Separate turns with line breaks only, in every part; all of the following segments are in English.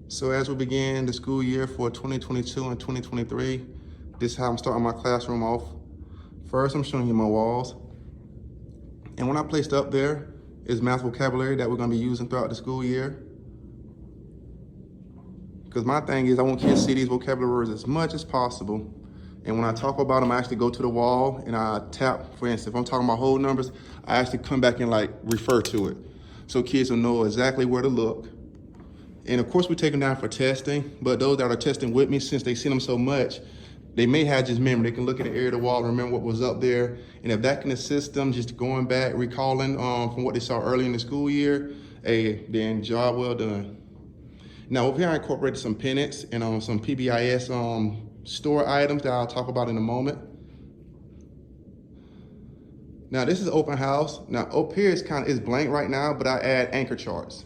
So as we begin the school year for 2022 and 2023, this is how I'm starting my classroom off. First, I'm showing you my walls. And what I placed up there is math vocabulary that we're gonna be using throughout the school year. Because my thing is I want kids to see these vocabulary words as much as possible. And when I talk about them, I actually go to the wall and I tap, for instance, if I'm talking about whole numbers, I actually come back and refer to it. So kids will know exactly where to look. And of course we take them down for testing, but those that are testing with me, since they've seen them so much, they may have just memory. They can look at the area of the wall and remember what was up there. And if that can assist them just going back, recalling from what they saw early in the school year, then job well done. Now over here I incorporated some pennants and some PBIS store items that I'll talk about in a moment. Now this is open house. Now up here it's blank right now, but I add anchor charts.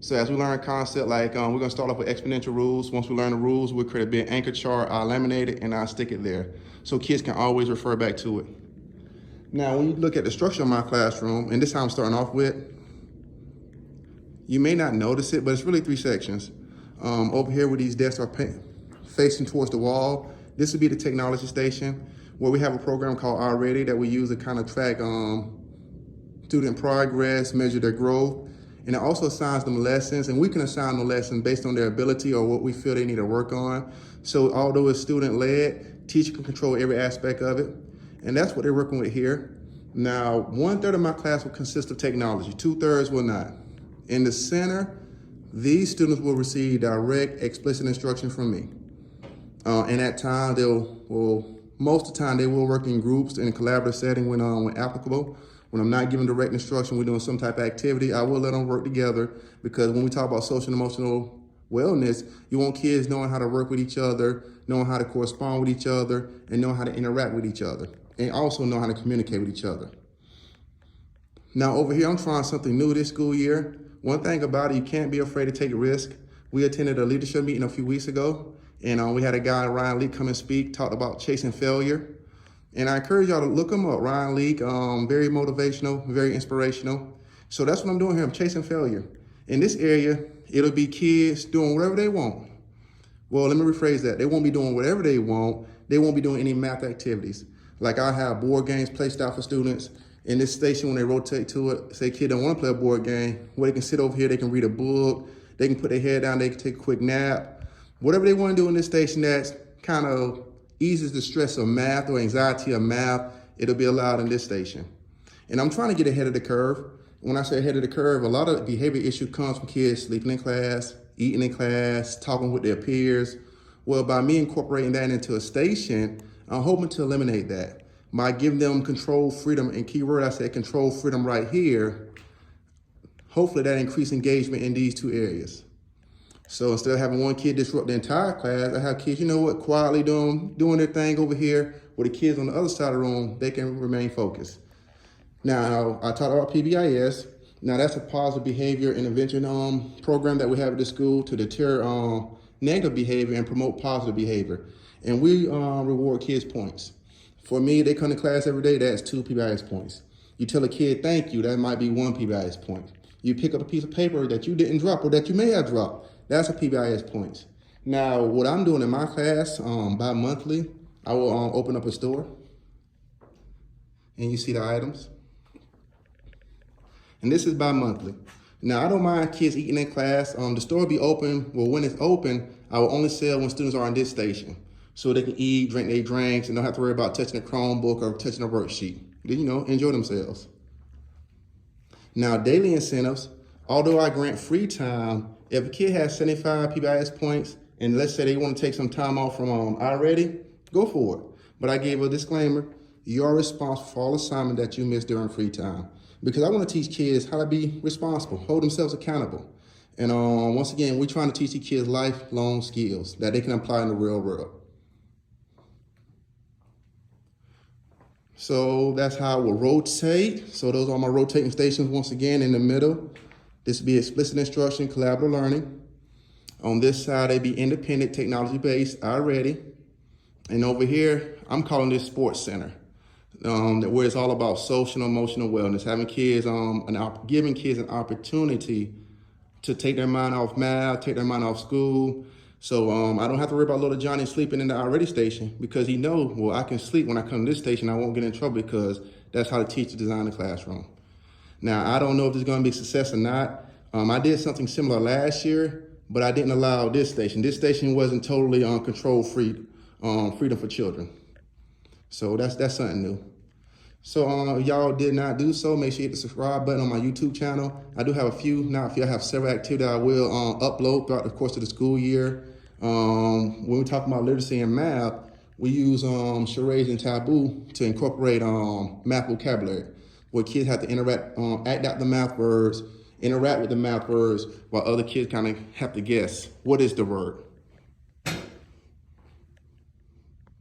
So as we learn a concept we're gonna start off with exponential rules. Once we learn the rules, we'll create a big anchor chart, I'll laminate it and I'll stick it there. So kids can always refer back to it. Now when you look at the structure of my classroom, and this is how I'm starting off with, you may not notice it, but it's really 3 sections. Over here where these desks are facing towards the wall, this would be the technology station, where we have a program called Already that we use to kind of track student progress, measure their growth. And it also assigns them lessons, and we can assign the lessons based on their ability or what we feel they need to work on. So although it's student-led, teacher can control every aspect of it. And that's what they're working with here. Now, 1/3 of my class will consist of technology, 2/3 will not. In the center, these students will receive direct, explicit instruction from me. And at times, most of the time, they will work in groups in a collaborative setting when applicable. When I'm not giving direct instruction, we're doing some type of activity, I will let them work together, because when we talk about social and emotional wellness, you want kids knowing how to work with each other, knowing how to correspond with each other, and knowing how to interact with each other, and also know how to communicate with each other. Now over here, I'm trying something new this school year. One thing about it, you can't be afraid to take a risk. We attended a leadership meeting a few weeks ago, and we had a guy, Ryan Leak, come and speak, talked about chasing failure. And I encourage y'all to look him up, Ryan Leak, very motivational, very inspirational. So that's what I'm doing here, I'm chasing failure. In this area, it'll be kids doing whatever they want. Well, let me rephrase that. They won't be doing whatever they want. They won't be doing any math activities. Like I have board games placed out for students. In this station, when they rotate to it, say a kid don't want to play a board game, well, they can sit over here, they can read a book, they can put their head down, they can take a quick nap. Whatever they want to do in this station that's kind of eases the stress of math or anxiety of math, it'll be allowed in this station. And I'm trying to get ahead of the curve. When I say ahead of the curve, a lot of behavior issue comes from kids sleeping in class, eating in class, talking with their peers. Well, by me incorporating that into a station, I'm hoping to eliminate that. By giving them control, freedom, and keyword, I said control, freedom right here, hopefully that increase engagement in these 2 areas. So instead of having one kid disrupt the entire class, I have kids, quietly doing their thing over here, where the kids on the other side of the room, they can remain focused. Now, I talked about PBIS. Now that's a positive behavior intervention program that we have at the school to deter negative behavior and promote positive behavior. And we reward kids points. For me, they come to class every day, that's 2 PBIS points. You tell a kid thank you, that might be 1 PBIS point. You pick up a piece of paper that you didn't drop or that you may have dropped, that's a PBIS points. Now, what I'm doing in my class, bi-monthly, I will open up a store, and you see the items. And this is bi-monthly. Now, I don't mind kids eating in class. The store will be open. Well, when it's open, I will only sell when students are in this station, so they can eat, drink their drinks, and don't have to worry about touching a Chromebook or touching a worksheet. Then, enjoy themselves. Now, daily incentives, although I grant free time, if a kid has 75 PBIS points, and let's say they want to take some time off from Already, go for it. But I gave a disclaimer, you are responsible for all assignment that you miss during free time. Because I want to teach kids how to be responsible, hold themselves accountable. And once again, we're trying to teach the kids lifelong skills that they can apply in the real world. So that's how I will rotate. So those are my rotating stations once again in the middle. This will be explicit instruction, collaborative learning. On this side, they be independent, technology-based, Already. And over here, I'm calling this sports center, where it's all about social and emotional wellness, having kids, giving kids an opportunity to take their mind off math, take their mind off school. So I don't have to worry about little Johnny sleeping in the already station because he knows, well, I can sleep when I come to this station. I won't get in trouble because that's how the teacher designed the classroom. Now, I don't know if this is going to be a success or not. I did something similar last year, but I didn't allow this station. This station wasn't totally control-free, freedom for children. So that's something new. So if y'all did not do so, make sure you hit the subscribe button on my YouTube channel. I do have I have several activities I will upload throughout the course of the school year. When we talk about literacy and math, we use charades and taboo to incorporate math vocabulary, where kids have to act out the math words, interact with the math words, while other kids kind of have to guess what is the word.